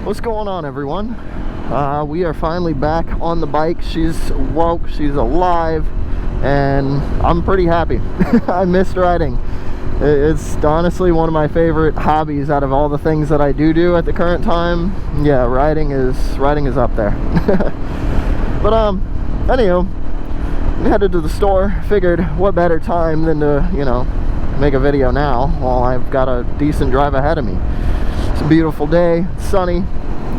What's going on, everyone? We are finally back on the bike. She's woke, she's alive, and I'm pretty happy. I missed riding. It's honestly one of my favorite hobbies out of all the things that I do at the current time. Yeah, riding is up there. But anywho, we headed to the store. Figured what better time than to, you know, make a video now while I've got a decent drive ahead of me. It's a beautiful day, it's sunny,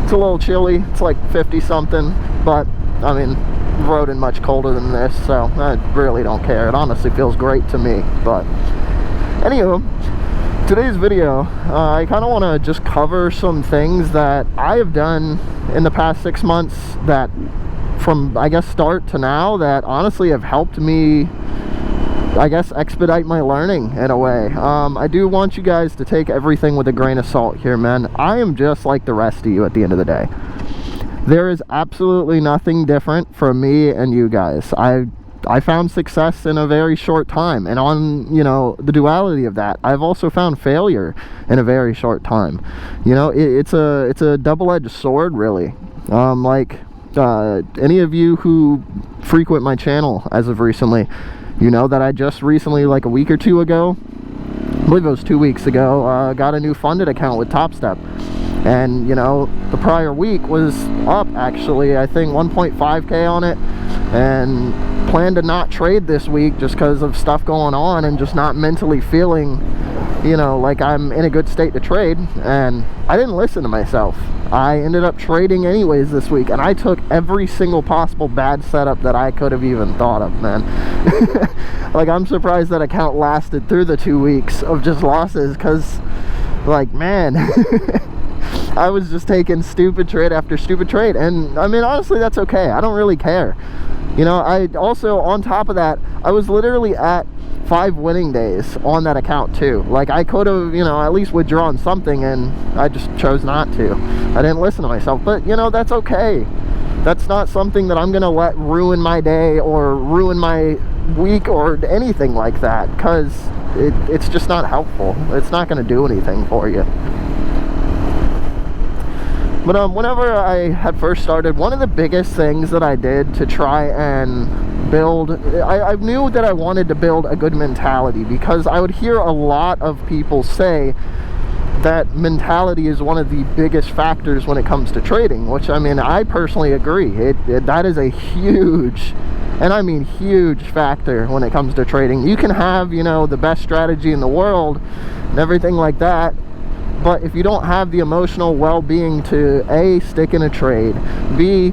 it's a little chilly, it's like 50 something, but I mean, I've rode in much colder than this, so I really don't care. It honestly feels great to me. But anywho, today's video, I kind of want to just cover some things that I have done in the past 6 months that, from I guess start to now, that honestly have helped me, I guess, expedite my learning in a way. I do want you guys to take everything with a grain of salt here, man. I am just like the rest of you at the end of the day. There is absolutely nothing different from me and you guys. I found success in a very short time, and on, you know, the duality of that, I've also found failure in a very short time. You know, it's a double-edged sword, really. Any of you who frequent my channel as of recently, you know that I just recently, like a week or two ago, I believe it was 2 weeks ago, got a new funded account with TopStep. And, you know, the prior week was up, actually, I think 1.5K on it. And plan to not trade this week just because of stuff going on and just not mentally feeling, you know, like I'm in a good state to trade. And I didn't listen to myself. I ended up trading anyways this week, and I took every single possible bad setup that I could have even thought of, man. Like, I'm surprised that account lasted through the 2 weeks of just losses, because, like, man, I was just taking stupid trade after stupid trade. And I mean, honestly, that's okay. I don't really care. You know, I also, on top of that, I was literally at 5 winning days on that account too. Like, I could have, you know, at least withdrawn something, and I just chose not to. I didn't listen to myself. But, you know, that's okay. That's not something that I'm gonna let ruin my day or ruin my week or anything like that, because it's just not helpful. It's not gonna do anything for you. But whenever I had first started, one of the biggest things that I did to try and build, I knew that I wanted to build a good mentality, because I would hear a lot of people say that mentality is one of the biggest factors when it comes to trading, which, I mean, I personally agree. That is a huge, and I mean huge, factor when it comes to trading. You can have, you know, the best strategy in the world and everything like that, but if you don't have the emotional well-being to A, stick in a trade, B,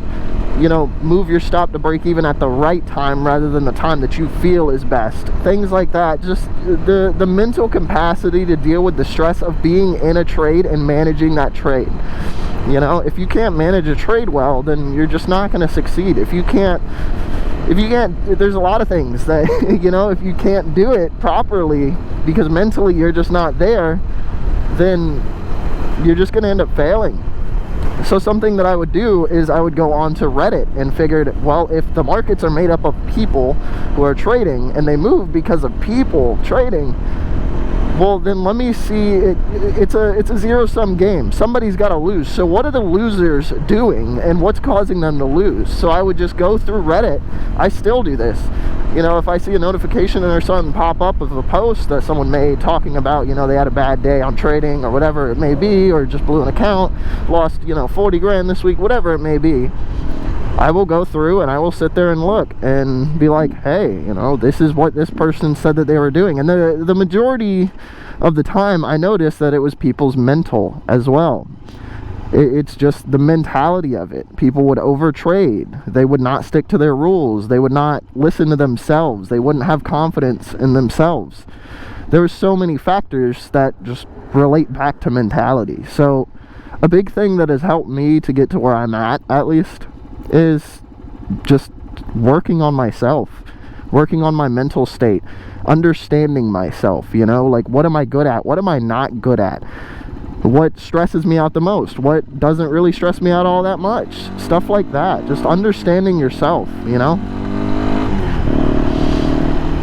you know, move your stop to break even at the right time rather than the time that you feel is best, things like that, just the mental capacity to deal with the stress of being in a trade and managing that trade. You know, if you can't manage a trade well, then you're just not going to succeed. If you can't, there's a lot of things that, you know, if you can't do it properly because mentally you're just not there, then you're just going to end up failing. So something that I would do is I would go on to Reddit and figured, well, if the markets are made up of people who are trading and they move because of people trading, well, then let me see, it's a zero-sum game. Somebody's got to lose. So what are the losers doing, and what's causing them to lose? So I would just go through Reddit. I still do this. You know, if I see a notification or something pop up of a post that someone made talking about, you know, they had a bad day on trading or whatever it may be, or just blew an account, lost, you know, 40 grand this week, whatever it may be, I will go through and I will sit there and look and be like, hey, you know, this is what this person said that they were doing. And the majority of the time I noticed that it was people's mental as well. It's just the mentality of it. People would overtrade. They would not stick to their rules. They would not listen to themselves. They wouldn't have confidence in themselves. There were so many factors that just relate back to mentality. So a big thing that has helped me to get to where I'm at least, is just working on myself, working on my mental state, understanding myself, you know, like, what am I good at? What am I not good at? What stresses me out the most? What doesn't really stress me out all that much? Stuff like that. Just understanding yourself, you know?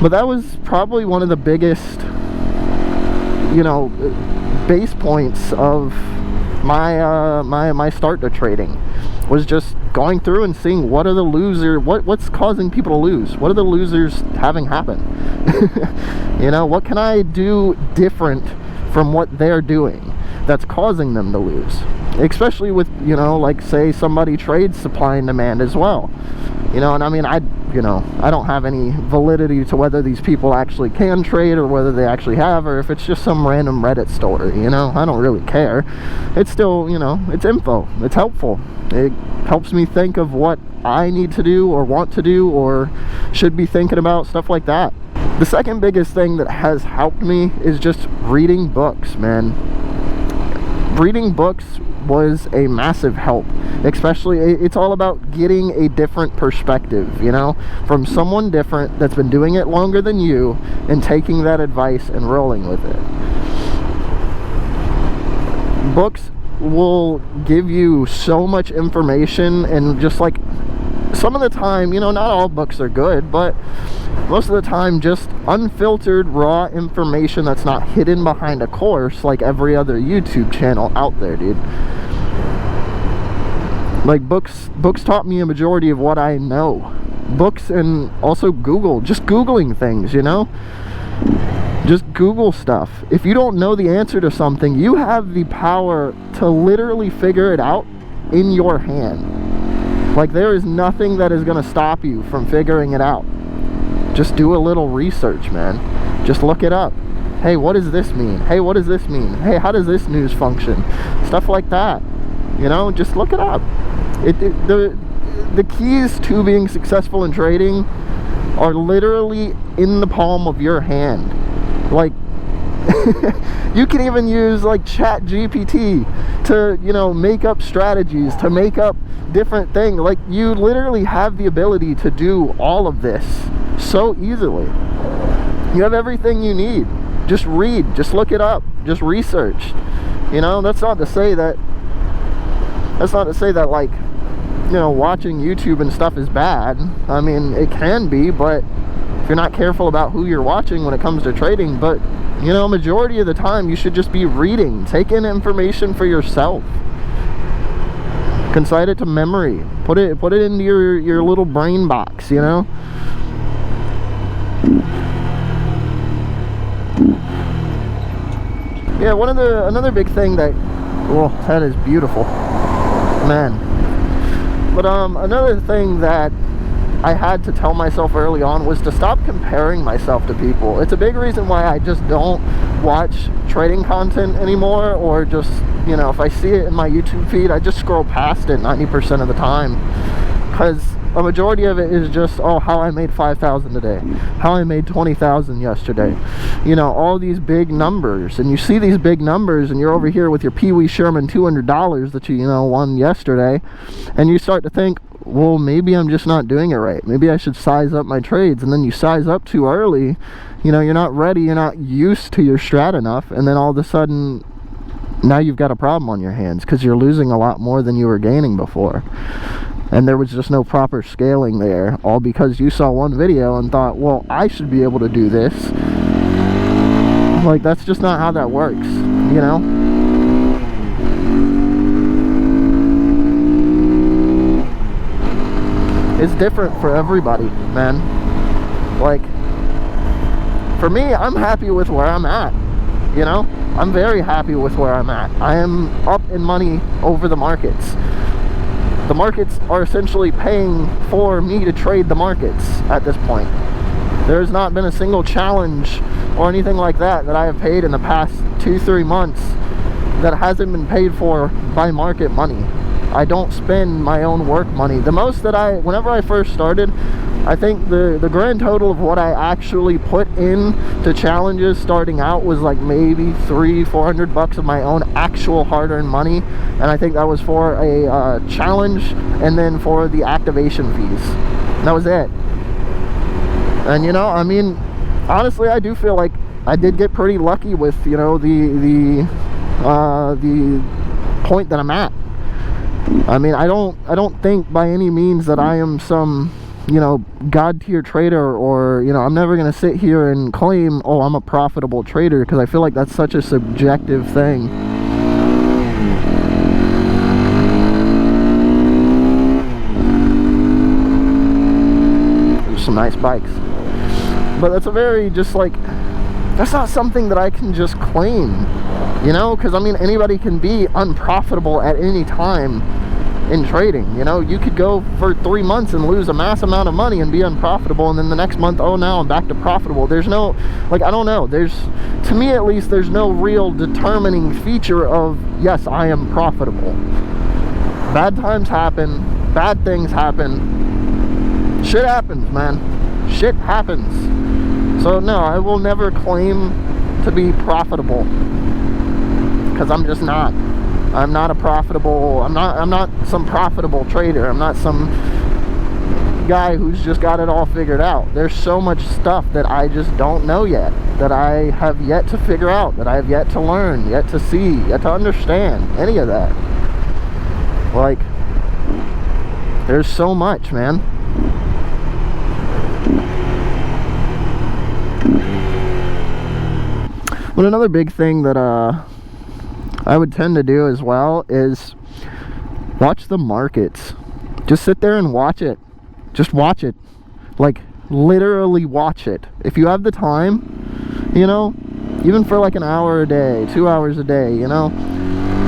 But that was probably one of the biggest, you know, base points of my start to trading was just going through and seeing what are the what's causing people to lose, what are the losers having happen. You know, what can I do different from what they're doing that's causing them to lose, especially with, you know, like say somebody trades supply and demand as well, you know. And I mean, I don't have any validity to whether these people actually can trade or whether they actually have, or if it's just some random Reddit story, you know. I don't really care. It's still, you know, it's info, it's helpful. It helps me think of what I need to do or want to do or should be thinking about, stuff like that. The second biggest thing that has helped me is just reading books, man. Reading books was a massive help. Especially, it's all about getting a different perspective, you know, from someone different that's been doing it longer than you, and taking that advice and rolling with it. Books will give you so much information, and just like some of the time, you know, not all books are good, but most of the time just unfiltered raw information that's not hidden behind a course like every other YouTube channel out there, dude. Like books taught me a majority of what I know. Books, and also Google, just Googling things, you know. Just Google stuff. If you don't know the answer to something, you have the power to literally figure it out in your hand. Like, there is nothing that is going to stop you from figuring it out. Just do a little research, man. Just look it up. Hey, what does this mean? Hey, what does this mean? Hey, how does this news function? Stuff like that. You know, just look it up. The keys to being successful in trading are literally in the palm of your hand. Like, you can even use like ChatGPT to, you know, make up strategies, to make up different things. Like, you literally have the ability to do all of this so easily. You have everything you need. Just read, just look it up, just research. You know, that's not to say that like, you know, watching YouTube and stuff is bad. I mean, it can be, but if you're not careful about who you're watching when it comes to trading. But, you know, majority of the time you should just be reading. Take in information for yourself. Concite it to memory. Put it into your little brain box, you know. Yeah, another big thing that, well, that is beautiful, man. But another thing that I had to tell myself early on was to stop comparing myself to people. It's a big reason why I just don't watch trading content anymore, or just, you know, if I see it in my YouTube feed, I just scroll past it 90% of the time, because a majority of it is just, oh, how I made 5,000 today, how I made 20,000 yesterday, you know, all these big numbers. And you see these big numbers, and you're over here with your Pee Wee Sherman $200 that you know, won yesterday, and you start to think, well, maybe I'm just not doing it right. Maybe I should size up my trades. And then you size up too early. You know, you're not ready, you're not used to your strat enough, and then all of a sudden, now you've got a problem on your hands, because you're losing a lot more than you were gaining before. And there was just no proper scaling there, all because you saw one video and thought, well, I should be able to do this. Like, that's just not how that works, you know? It's different for everybody, man. Like, for me, I'm happy with where I'm at, you know? I'm very happy with where I'm at. I am up in money over the markets. The markets are essentially paying for me to trade the markets at this point. There's not been a single challenge or anything like that I have paid in the past 2-3 months that hasn't been paid for by market money. I don't spend my own work money. The most that whenever I first started, I think the grand total of what I actually put in to challenges starting out was like maybe $300-400 bucks of my own actual hard-earned money, and I think that was for a challenge and then for the activation fees. And that was it. And, you know, I mean, honestly, I do feel like I did get pretty lucky with, you know, the point that I'm at. I mean, I don't think by any means that I am some, you know, god tier trader, or, you know, I'm never going to sit here and claim, oh, I'm a profitable trader, because I feel like that's such a subjective thing. some nice bikes. But that's a very just like, that's not something that I can just claim, you know, because I mean anybody can be unprofitable at any time in trading. You know, you could go for 3 months and lose a mass amount of money and be unprofitable, and then the next month, oh, now I'm back to profitable. There's no, like, I don't know, there's, to me at least, there's no real determining feature of, yes, I am profitable. Bad times happen, bad things happen, shit happens, man, shit happens. So no, I will never claim to be profitable, because I'm just not. I'm not a profitable, I'm not some profitable trader. I'm not some guy who's just got it all figured out. There's so much stuff that I just don't know yet, that I have yet to figure out, that I have yet to learn, yet to see, yet to understand, any of that. Like, there's so much, man. But another big thing that I would tend to do as well is watch the markets. Just sit there and watch it. Just watch it. Like, literally watch it. If you have the time, you know, even for like an hour a day, 2 hours a day, you know,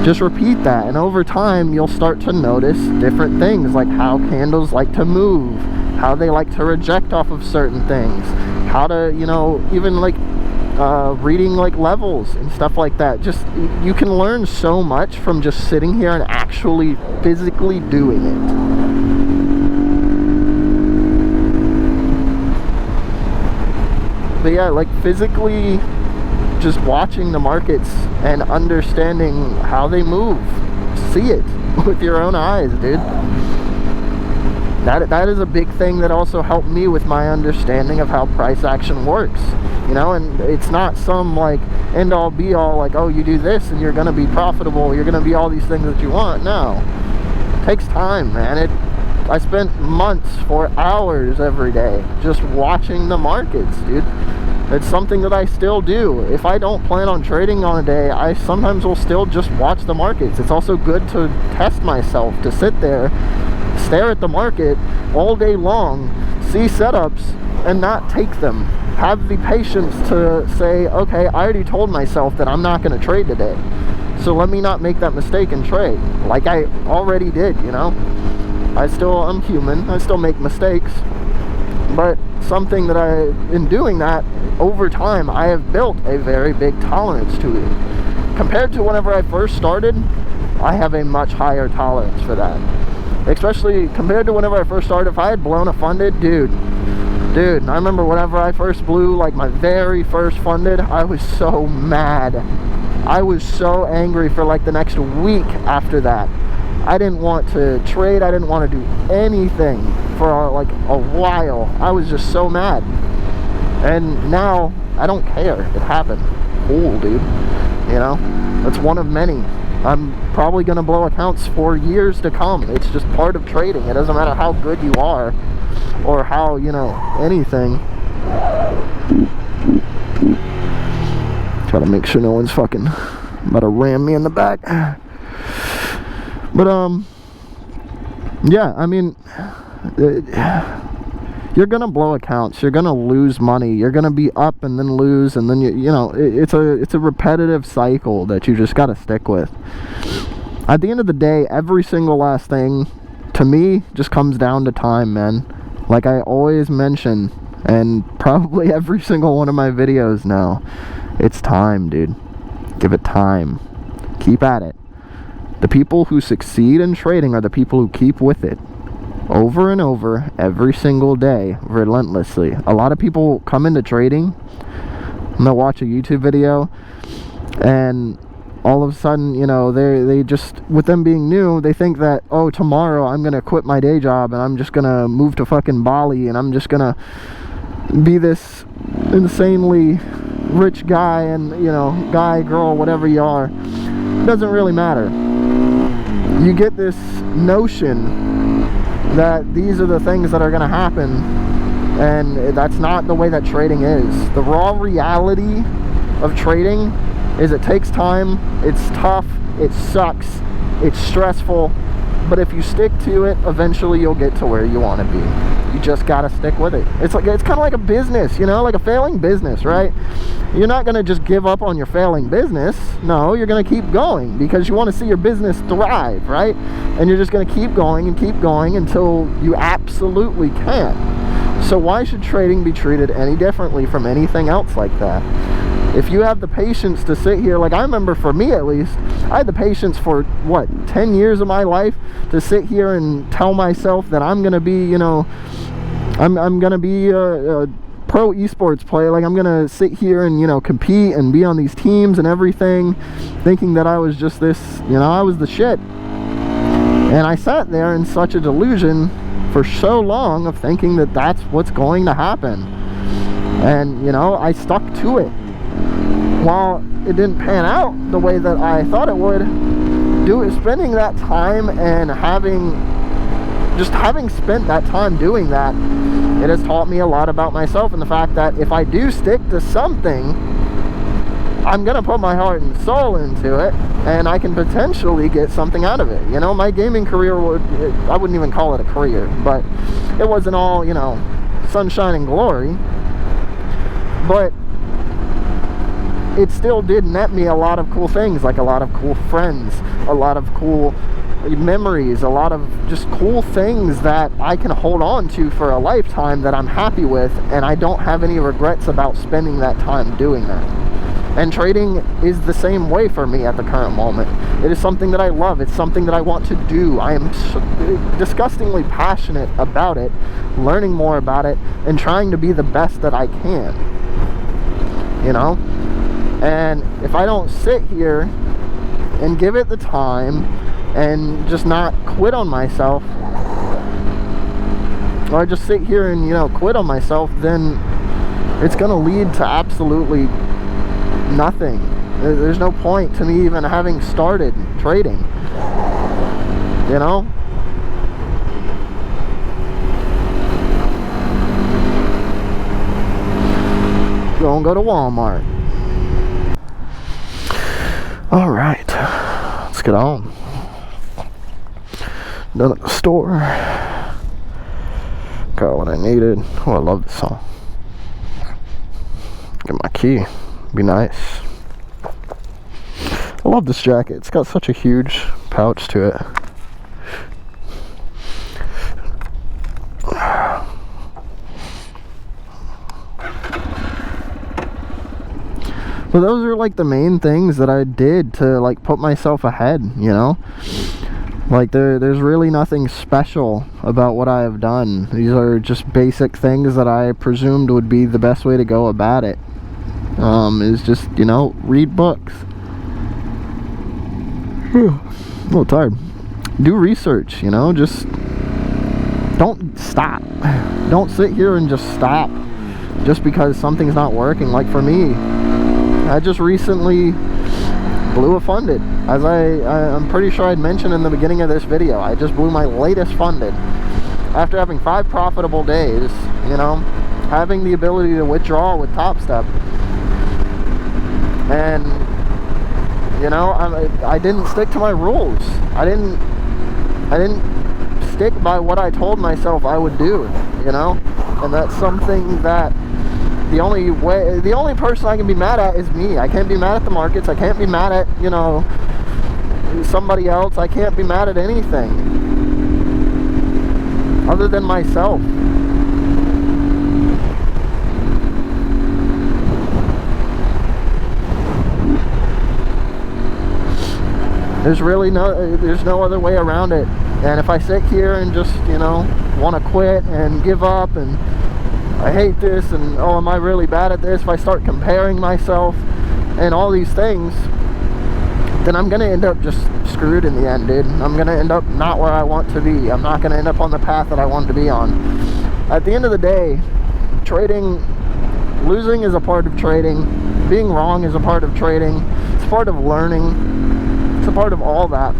just repeat that. And over time, you'll start to notice different things, like how candles like to move, how they like to reject off of certain things, how to, you know, even like reading like levels and stuff like that. Just, you can learn so much from just sitting here and actually physically doing it. But yeah, like physically just watching the markets and understanding how they move. See it with your own eyes, dude. That is a big thing that also helped me with my understanding of how price action works. You know, and it's not some like end all be all, like, oh, you do this and you're gonna be profitable, you're gonna be all these things that you want. No, it takes time, man. I spent months for hours every day just watching the markets, dude. It's something that I still do. If I don't plan on trading on a day, I sometimes will still just watch the markets. It's also good to test myself, to sit there, stare at the market all day long, see setups and not take them. Have the patience to say, okay, I already told myself that I'm not going to trade today, so let me not make that mistake and trade, like I already did, you know. I'm human, I still make mistakes, but something that in doing that, over time, I have built a very big tolerance to it. Compared to whenever I first started, I have a much higher tolerance for that. Especially compared to whenever I first started, if I had blown a funded, dude, I remember whenever I first blew, like my very first funded, I was so mad. I was so angry for like the next week after that. I didn't want to trade, I didn't want to do anything for like a while. I was just so mad. And now, I don't care. It happened. Cool, dude. You know? That's one of many. I'm probably going to blow accounts for years to come. It's just part of trading. It doesn't matter how good you are or how, you know, anything. Try to make sure no one's fucking about to ram me in the back. But, yeah, I mean, you're gonna blow accounts, you're gonna lose money, you're gonna be up and then lose, and then you know, it's a repetitive cycle that you just gotta stick with. At the end of the day, every single last thing to me just comes down to time, man. Like I always mention, and probably every single one of my videos now, it's time, dude. Give it time. Keep at it. The people who succeed in trading are the people who keep with it over and over every single day, relentlessly. A lot of people come into trading and they'll watch a YouTube video, and all of a sudden, you know, they just, with them being new, they think that, oh, tomorrow I'm gonna quit my day job and I'm just gonna move to fucking Bali and I'm just gonna be this insanely rich guy, and, you know, guy, girl, whatever you are. It doesn't really matter. You get this notion that these are the things that are gonna happen, and that's not the way that trading is. The raw reality of trading is it takes time, it's tough, it sucks, it's stressful, but if you stick to it, eventually you'll get to where you want to be. You just got to stick with it. It's kind of like a business, you know, like a failing business, right? You're not going to just give up on your failing business. No, you're going to keep going because you want to see your business thrive, right? And you're just going to keep going until you absolutely can't. So why should trading be treated any differently from anything else like that? If you have the patience to sit here, like I remember for me at least, I had the patience for, what, 10 years of my life to sit here and tell myself that I'm going to be, you know, I'm going to be a pro esports player. Like I'm going to sit here and, you know, compete and be on these teams and everything, thinking that I was just this, you know, I was the shit. And I sat there in such a delusion for so long of thinking that that's what's going to happen. And, you know, I stuck to it. While it didn't pan out the way that I thought it would, spending that time and having spent that time doing that, it has taught me a lot about myself, and the fact that if I do stick to something, I'm gonna put my heart and soul into it, and I can potentially get something out of it. You know, my gaming career I wouldn't even call it a career, but it wasn't all, you know, sunshine and glory, but it still did net me a lot of cool things, like a lot of cool friends, a lot of cool memories, a lot of just cool things that I can hold on to for a lifetime that I'm happy with, and I don't have any regrets about spending that time doing that. And trading is the same way for me at the current moment. It is something that I love. It's something that I want to do. I am disgustingly passionate about it, learning more about it, and trying to be the best that I can, you know? And if I don't sit here and give it the time and just not quit on myself, or just sit here and, you know, quit on myself, then it's going to lead to absolutely nothing. There's no point to me even having started trading, you know? Don't go to Walmart. All right, let's get on. Done at the store. Got what I needed. Oh, I love this song. Get my key. Be nice. I love this jacket. It's got such a huge pouch to it. But those are like the main things that I did to like put myself ahead, you know? Like there's really nothing special about what I have done. These are just basic things that I presumed would be the best way to go about it. Is just, you know, read books. A little tired. Do research, you know, just don't stop. Don't sit here and just stop just because something's not working. Like for me, I just recently blew a funded, as I'm pretty sure I'd mentioned in the beginning of this video. I just blew my latest funded after having 5 profitable days, you know, having the ability to withdraw with Top Step. And, you know, I didn't stick to my rules. I didn't stick by what I told myself I would do, you know? And that's something that the only person I can be mad at is me. I can't be mad at the markets. I can't be mad at, you know, somebody else. I can't be mad at anything other than myself. There's no other way around it. And if I sit here and just, you know, want to quit and give up and I hate this and oh, am I really bad at this, if I start comparing myself and all these things, then I'm gonna end up just screwed in the end, dude. I'm gonna end up not where I want to be. I'm not gonna end up on the path that I want to be on. At the end of the day, trading, losing is a part of trading. Being wrong is a part of trading. It's part of learning. It's a part of all that.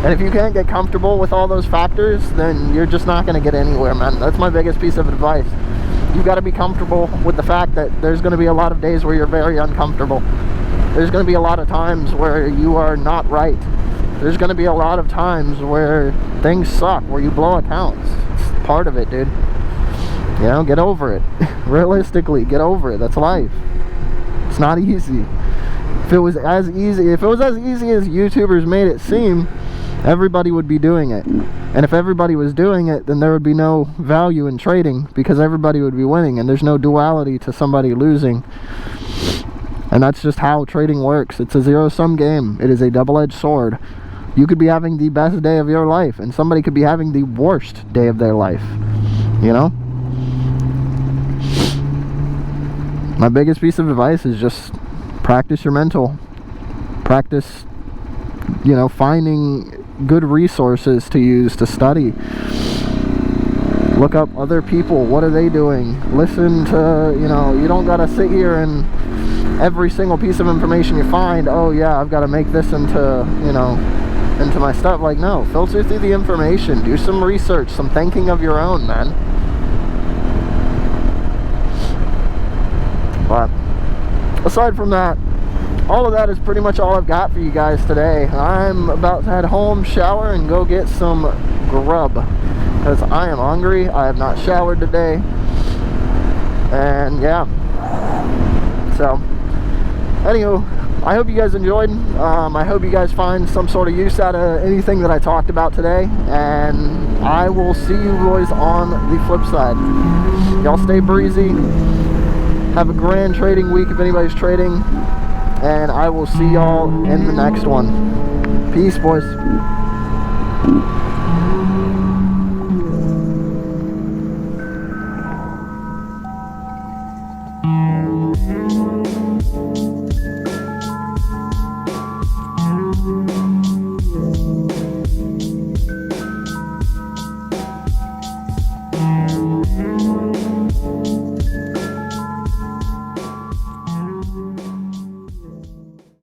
And if you can't get comfortable with all those factors, then you're just not gonna get anywhere, man. That's my biggest piece of advice. You've got to be comfortable with the fact that there's going to be a lot of days where you're very uncomfortable. There's going to be a lot of times where you are not right. there's going to be a lot of times where things suck, where you blow accounts. It's part of it, dude. You know, get over it. Realistically, get over it. That's life. It's not easy. If it was as easy as YouTubers made it seem, everybody would be doing it. And if everybody was doing it, then there would be no value in trading, because everybody would be winning, and there's no duality to somebody losing. And that's just how trading works. It's a zero-sum game. It is a double-edged sword. You could be having the best day of your life, and somebody could be having the worst day of their life. You know? My biggest piece of advice is just practice your mental. Practice, you know, finding good resources to use to study. Look up other people. What are they doing? Listen to, you know, you don't gotta sit here and every single piece of information you find, oh yeah, I've got to make this into, you know, into my stuff. Like, no, filter through the information, do some research, some thinking of your own, man. But aside from that, all of that is pretty much all I've got for you guys today. I'm about to head home, shower, and go get some grub, because I am hungry. I have not showered today, and yeah. So anywho, I hope you guys enjoyed. I hope you guys find some sort of use out of anything that I talked about today, and I will see you boys on the flip side. Y'all stay breezy. Have a grand trading week if anybody's trading, and I will see y'all in the next one. Peace, boys.